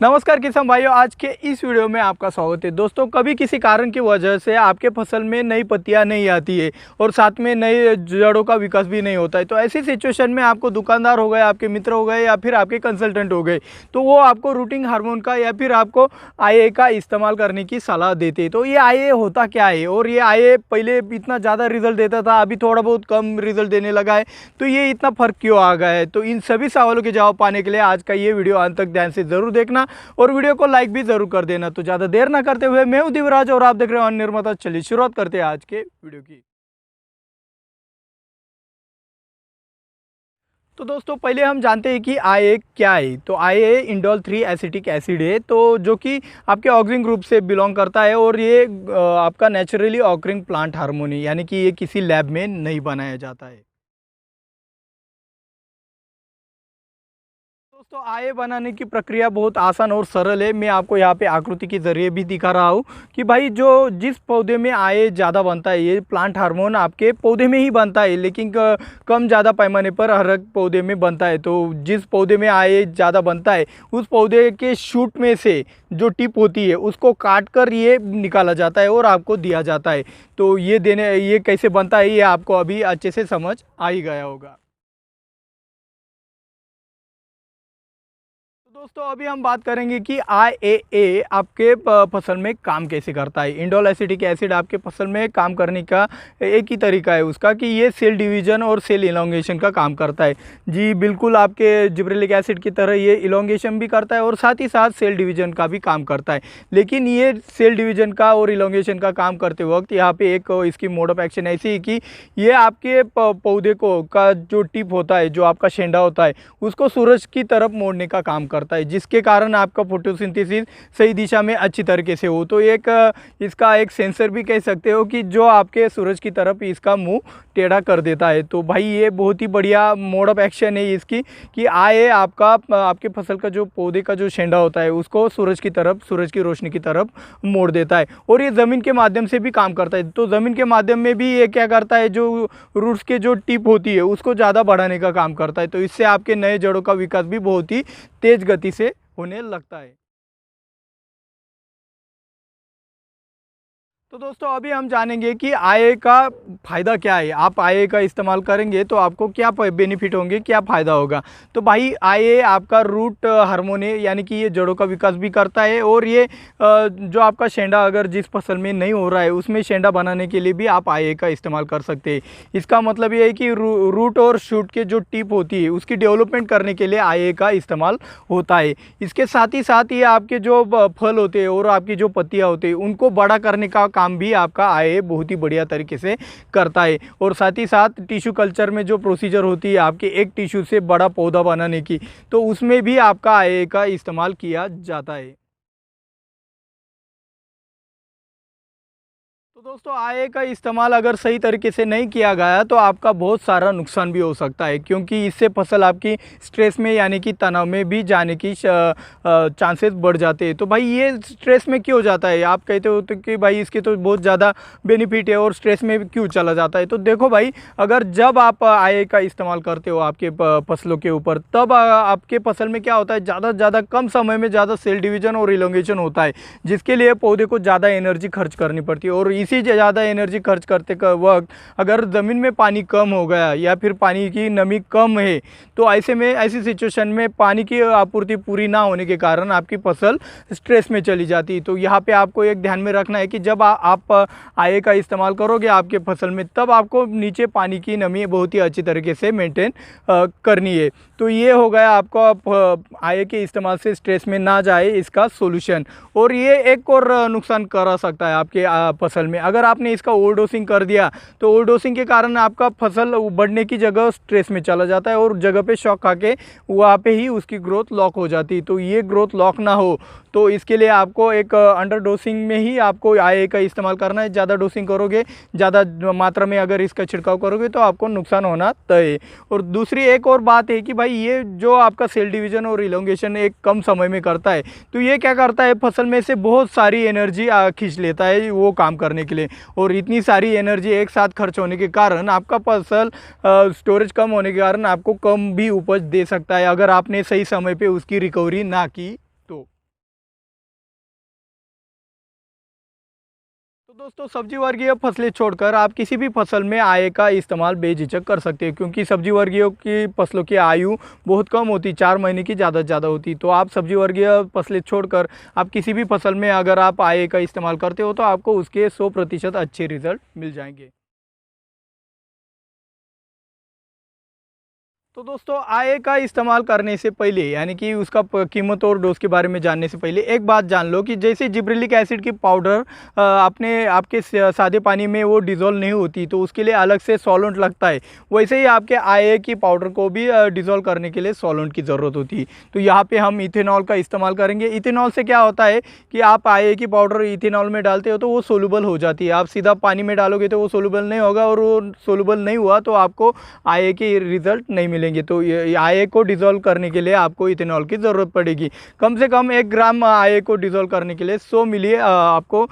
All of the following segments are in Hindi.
नमस्कार किसान भाइयों, आज के इस वीडियो में आपका स्वागत है। दोस्तों, कभी किसी कारण की वजह से आपके फसल में नई पत्तियां नहीं आती है और साथ में नए जड़ों का विकास भी नहीं होता है, तो ऐसी सिचुएशन में आपको दुकानदार हो गए, आपके मित्र हो गए या फिर आपके कंसल्टेंट हो गए, तो वो आपको रूटिंग हार्मोन का या फिर आपको IA का इस्तेमाल करने की सलाह देते हैं। तो ये IA होता क्या है और ये IA पहले इतना ज़्यादा रिजल्ट देता था, अभी थोड़ा बहुत कम रिजल्ट देने लगा है, तो ये इतना फ़र्क क्यों आ गया है? तो इन सभी सवालों के जवाब पाने के लिए आज का ये वीडियो अंत तक ध्यान से ज़रूर देखना और वीडियो को लाइक भी जरूर कर देना। तो ज़्यादा देर ना करते हुए मैं हूं दिवराज और आप देख रहे हो निर्माता। चलिए शुरुआत करते हैं आज के वीडियो की। तो दोस्तों, पहले हम जानते हैं कि IA क्या है। तो IA इंडोल 3 एसिटिक एसिड है, तो जो कि आपके ऑक्सिन ग्रुप से बिलोंग करता है और ये आपका नेचुरली ऑकरिंग प्लांट हार्मोन है, यानी कि ये किसी लैब में नहीं बनाया जाता है। दोस्तों, IA बनाने की प्रक्रिया बहुत आसान और सरल है। मैं आपको यहाँ पे आकृति के ज़रिए भी दिखा रहा हूँ कि भाई जो जिस पौधे में IA ज़्यादा बनता है, ये प्लांट हार्मोन आपके पौधे में ही बनता है, लेकिन कम ज़्यादा पैमाने पर हर एक पौधे में बनता है। तो जिस पौधे में IA ज़्यादा बनता है, उस पौधे के शूट में से जो टिप होती है उसको काट कर ये निकाला जाता है और आपको दिया जाता है। तो ये कैसे बनता है, ये आपको अभी अच्छे से समझ आ ही गया होगा। तो दोस्तों, अभी हम बात करेंगे कि IAA आपके फसल में काम कैसे करता है। इंडोल एसिटिक एसिड आपके फसल में काम करने का एक ही तरीका है उसका कि ये सेल डिवीजन और सेल इलोंगेशन का काम करता है। जी बिल्कुल, आपके जिब्रेलिक एसिड की तरह ये इलोंगेशन भी करता है और साथ ही साथ सेल डिवीजन का भी काम करता है। लेकिन ये सेल डिवीजन का और इलोंगेशन का काम करते वक्त यहाँ पे एक इसकी मोड ऑफ एक्शन ऐसी है कि ये आपके पौधे को का जो टिप होता है, जो आपका शेंडा होता है, उसको सूरज की तरफ मोड़ने का काम करता है, जिसके कारण आपका फोटोसिंथेसिस सही दिशा में अच्छी तरीके से हो। तो इसका एक सेंसर भी कह सकते हो कि जो आपके सूरज की तरफ इसका मुंह टेढ़ा कर देता है। तो भाई ये बहुत ही बढ़िया मोड ऑफ एक्शन है इसकी कि IA आपके फसल का जो पौधे का जो शेंडा होता है उसको सूरज की तरफ, सूरज की रोशनी की तरफ मोड़ देता है और ये ज़मीन के माध्यम से भी काम करता है। तो ज़मीन के माध्यम में भी ये क्या करता है, जो रूट्स के जो टिप होती है उसको ज़्यादा बढ़ाने का काम करता है। तो इससे आपके नए जड़ों का विकास भी बहुत ही तेज गति से होने लगता है। तो दोस्तों, अभी हम जानेंगे कि IA का फ़ायदा क्या है। आप IA का इस्तेमाल करेंगे तो आपको क्या बेनिफिट होंगे, क्या फ़ायदा होगा। तो भाई IA आपका रूट हार्मोन है, यानी कि ये जड़ों का विकास भी करता है और ये जो आपका शेंडा अगर जिस फसल में नहीं हो रहा है उसमें शेंडा बनाने के लिए भी आप IA का इस्तेमाल कर सकते हैं। इसका मतलब ये है कि रूट और शूट के जो टिप होती है उसकी डेवलपमेंट करने के लिए IA का इस्तेमाल होता है। इसके साथ ही साथ ये आपके जो फल होते हैं और आपकी जो पत्तियाँ होती हैं उनको बड़ा करने का काम भी आपका IA बहुत ही बढ़िया तरीके से करता है। और साथ ही साथ टिश्यू कल्चर में जो प्रोसीजर होती है आपके एक टिश्यू से बड़ा पौधा बनाने की, तो उसमें भी आपका IA का इस्तेमाल किया जाता है। तो दोस्तों, IA का इस्तेमाल अगर सही तरीके से नहीं किया गया तो आपका बहुत सारा नुकसान भी हो सकता है, क्योंकि इससे फसल आपकी स्ट्रेस में यानी कि तनाव में भी जाने की चांसेस बढ़ जाते हैं। तो भाई ये स्ट्रेस में क्यों जाता है, आप कहते हो तो कि भाई इसके तो बहुत ज़्यादा बेनिफिट है और स्ट्रेस में क्यों चला जाता है। तो देखो भाई, अगर जब आप IA का इस्तेमाल करते हो आपके फसलों के ऊपर, तब आपके फसल में क्या होता है, ज़्यादा से ज़्यादा कम समय में ज़्यादा सेल डिवीजन और इलोंगेशन होता है, जिसके लिए पौधे को ज़्यादा एनर्जी खर्च करनी पड़ती है। और इसी ज़्यादा एनर्जी खर्च करते वक्त अगर ज़मीन में पानी कम हो गया या फिर पानी की नमी कम है, तो ऐसे में ऐसी सिचुएशन में पानी की आपूर्ति पूरी ना होने के कारण आपकी फसल स्ट्रेस में चली जाती है। तो यहाँ पे आपको एक ध्यान में रखना है कि जब आप IA का इस्तेमाल करोगे आपके फसल में, तब आपको नीचे पानी की नमी बहुत ही अच्छी तरीके से मेंटेन करनी है। तो ये हो गया आपका IA के इस्तेमाल से स्ट्रेस में ना जाए इसका सोल्यूशन। और ये एक और नुकसान करा सकता है आपके फसल में, अगर आपने इसका ओवरडोसिंग कर दिया तो ओवरडोसिंग के कारण आपका फसल बढ़ने की जगह स्ट्रेस में चला जाता है और जगह पे शॉक खा के वहाँ पे ही उसकी ग्रोथ लॉक हो जाती है। तो ये ग्रोथ लॉक ना हो, तो इसके लिए आपको एक अंडर डोसिंग में ही आपको IA का इस्तेमाल करना है। ज़्यादा डोसिंग करोगे, ज़्यादा मात्रा में अगर इसका छिड़काव करोगे तो आपको नुकसान होना तय है। और दूसरी एक और बात है कि भाई ये जो आपका सेल डिवीज़न और इलोंगेशन एक कम समय में करता है, तो ये क्या करता है, फसल में से बहुत सारी एनर्जी खींच लेता है वो काम करने के लिए। और इतनी सारी एनर्जी एक साथ खर्च होने के कारण आपका फसल स्टोरेज कम होने के कारण आपको कम भी उपज दे सकता है, अगर आपने सही समय पे उसकी रिकवरी ना की तो। दोस्तों सब्जी वर्गीय फसलें छोड़कर आप किसी भी फसल में आय का इस्तेमाल बेझिझक कर सकते हैं, क्योंकि सब्जी वर्गीय की फसलों की आयु बहुत कम होती, 4 महीने की ज़्यादा से ज़्यादा होती। तो आप सब्जी वर्गीय फसलें छोड़कर आप किसी भी फसल में अगर आप आय का इस्तेमाल करते हो तो आपको उसके 100% अच्छे रिजल्ट मिल जाएंगे। तो दोस्तों आय का इस्तेमाल करने से पहले यानी कि उसका कीमत और डोज के बारे में जानने से पहले एक बात जान लो कि जैसे जिब्रेलिक एसिड की पाउडर आपने आपके सादे पानी में वो डिज़ोल्व नहीं होती, तो उसके लिए अलग से सॉल्वेंट लगता है। वैसे ही आपके आय की पाउडर को भी डिज़ोल्व करने के लिए सॉल्वेंट की ज़रूरत होती है। तो यहाँ पे हम इथेनॉल का इस्तेमाल करेंगे। इथेनॉल से क्या होता है कि आप आय की पाउडर इथेनॉल में डालते हो तो वो सोलूबल हो जाती है। आप सीधा पानी में डालोगे तो वो सोलूबल नहीं होगा, और वो सोलूबल नहीं हुआ तो आपको आय के रिजल्ट नहीं मिलेंगे। तो ये आय को डिज़ोल्व करने के लिए आपको इथेनॉल की ज़रूरत पड़ेगी। कम से कम 1 ग्राम आय को डिज़ोल्व करने के लिए 100 मिली आपको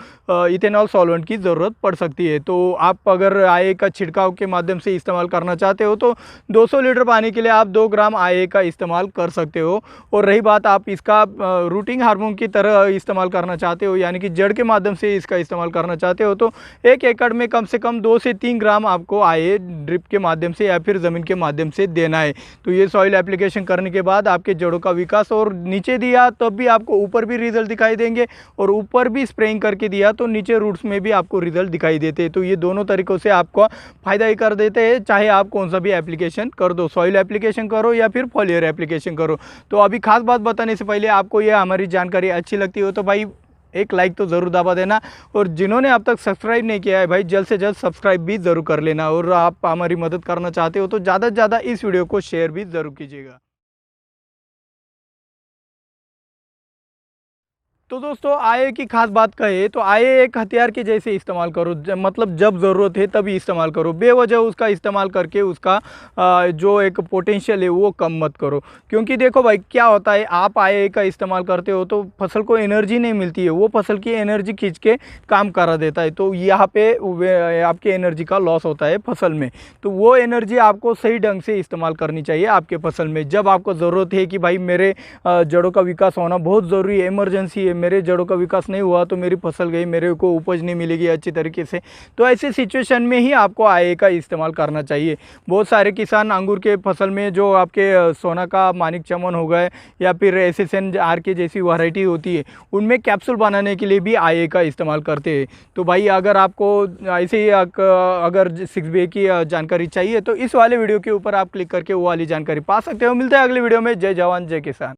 इथेनॉल सॉल्वेंट की ज़रूरत पड़ सकती है। तो आप अगर आय का छिड़काव के माध्यम से इस्तेमाल करना चाहते हो तो 200 लीटर पानी के लिए आप 2 ग्राम आय का इस्तेमाल कर सकते हो। और रही बात आप इसका रूटिंग हार्मोन की तरह इस्तेमाल करना चाहते हो, यानी कि जड़ के माध्यम से इसका इस्तेमाल करना चाहते हो, तो 1 एकड़ में कम से कम 2 से 3 ग्राम आपको आय ड्रिप के माध्यम से या फिर ज़मीन के माध्यम से देना है। तो ये सॉइल एप्लीकेशन करने के बाद आपके जड़ों का विकास, और नीचे दिया तब भी आपको ऊपर भी रिजल्ट दिखाई देंगे, और ऊपर भी स्प्रेइंग करके दिया तो नीचे रूट्स में भी आपको रिजल्ट दिखाई देते हैं। तो ये दोनों तरीक़ों से आपको फ़ायदा ही कर देते हैं, चाहे आप कौन सा भी एप्लीकेशन कर दो, सॉइल एप्लीकेशन करो या फिर फॉलियर एप्लीकेशन करो। तो अभी खास बात बताने से पहले आपको ये हमारी जानकारी अच्छी लगती हो तो भाई एक लाइक तो ज़रूर दबा देना, और जिन्होंने अब तक सब्सक्राइब नहीं किया है भाई जल्द से जल्द सब्सक्राइब भी ज़रूर कर लेना। और आप हमारी मदद करना चाहते हो तो ज़्यादा से ज़्यादा इस वीडियो को शेयर भी ज़रूर कीजिएगा। तो दोस्तों आय की खास बात कहे तो आय एक हथियार के जैसे इस्तेमाल करो, मतलब जब ज़रूरत है तभी इस्तेमाल करो। बेवजह उसका इस्तेमाल करके उसका जो एक पोटेंशियल है वो कम मत करो। क्योंकि देखो भाई क्या होता है, आप आय का इस्तेमाल करते हो तो फसल को एनर्जी नहीं मिलती है, वो फसल की एनर्जी खींच के काम करा देता है। तो यहाँ पे आपके एनर्जी का लॉस होता है फसल में। तो वो एनर्जी आपको सही ढंग से इस्तेमाल करनी चाहिए आपके फसल में। जब आपको ज़रूरत है कि भाई मेरे जड़ों का विकास होना बहुत ज़रूरी है, इमरजेंसी है, मेरे जड़ों का विकास नहीं हुआ तो मेरी फसल गई, मेरे को उपज नहीं मिलेगी अच्छी तरीके से, तो ऐसी सिचुएशन में ही आपको आय का इस्तेमाल करना चाहिए। बहुत सारे किसान अंगूर के फसल में जो आपके सोना का मानिक चमन हो गए या फिर SSN के जैसी वैरायटी होती है, उनमें कैप्सूल बनाने के लिए भी आय का इस्तेमाल करते हैं। तो भाई अगर आपको ऐसे ही अगर 6B की जानकारी चाहिए तो इस वाले वीडियो के ऊपर आप क्लिक करके वो वाली जानकारी पा सकते हो। मिलते हैं अगले वीडियो में। जय जवान जय किसान।